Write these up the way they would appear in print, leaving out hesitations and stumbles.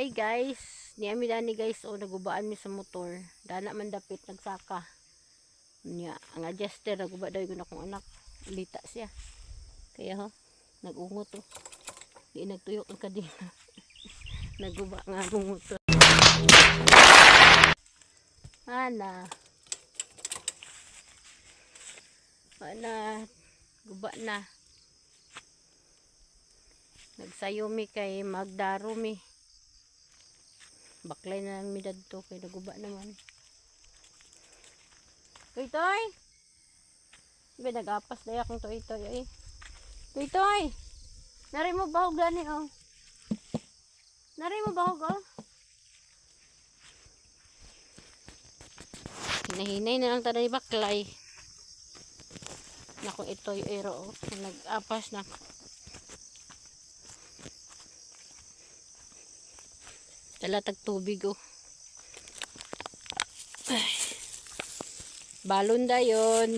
Hi guys, niami dani guys o nagubaan mi sa motor. Dana man dapit nagsaka. Nya, ang adjuster naguba daw yun akong anak. Lita siya. Kaya ho, nagungot to. Di nagtuyok ang kadina. Naguba nga akong motor. Ana. Ana, guba na. Nagsayo mi kay magdaro mi. Baklay na lang mi dadto kay naguba naman. Toy! Ibe nagapas dayak ng toy eh. Toy! Nari mo bahog gani oh. Nari mo bahog oh. Hinahinay na lang taday baklay. Nako itoy ero oh. Nag-apas na. Talatag tubig oh. Ay. Balon dayon.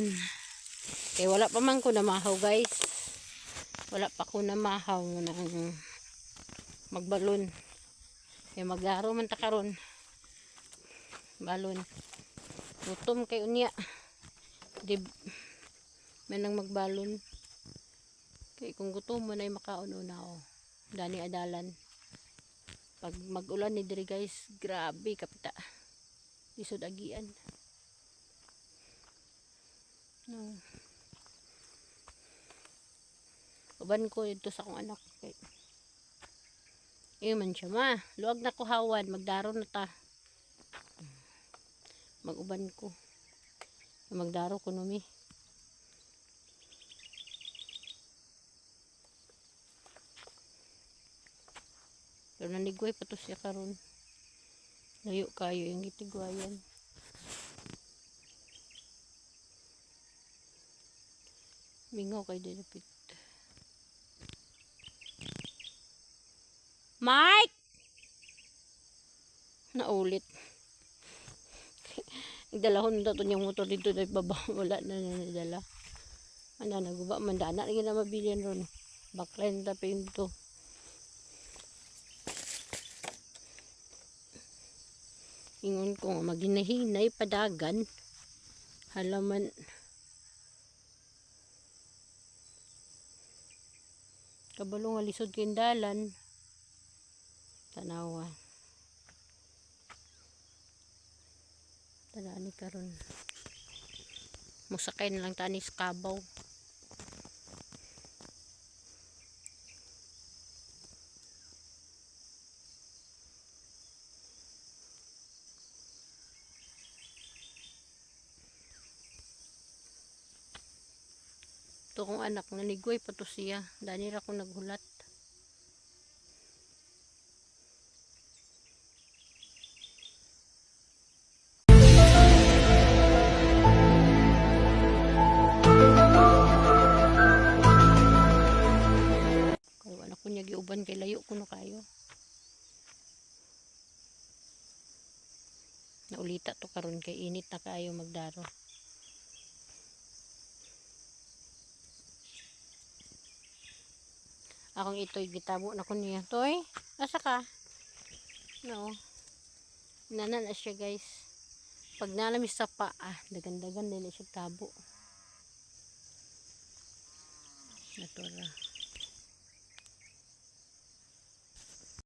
Kaya wala pa man ko namahaw guys. Wala pa ko namahaw ng magbalon. Kaya maglaro man ta karon. Balon. Gutom kay unya. Di man nang magbalon. Kay kung gutom mo na makaon una oh. Dani adalan. Pag mag-ulan ni diri guys, grabe kapita. Isod agian. No. Uban ko ito sa akong anak kay. Man siya ma. Luwag na ko hawan, magdaro na ta. Mag-uban ko. Magdaro ko numi. Pero nanigway pa to siya karon. Layo kayo yung gitigwayan. Mingaw kay dinapit. Mike! Naulit. Nagdalahon na ito yung motor dito na baba. Wala na nadala. Ano, naguba. Mandana rin na mabilian ron. Backline tapin ito. Ingon ko maginahinay padagan. Halaman. Kabalo nga lisod kindalan. Tanawa. Tanaani karon. Musakay na lang tanis kabaw. Ito kong anak nanigway pa to siya. Dani ra ko naghulat. Kaya anak ko niya giuban kay layo ko no kayo. Naulita to karon kay init na kayo magdaro. Akong ito'y gitabo na ko niya. Toy, asa ka? No. Nana na siya guys. Pag nalamis sa paa, dagan-dagan nila siya tabo. Natura.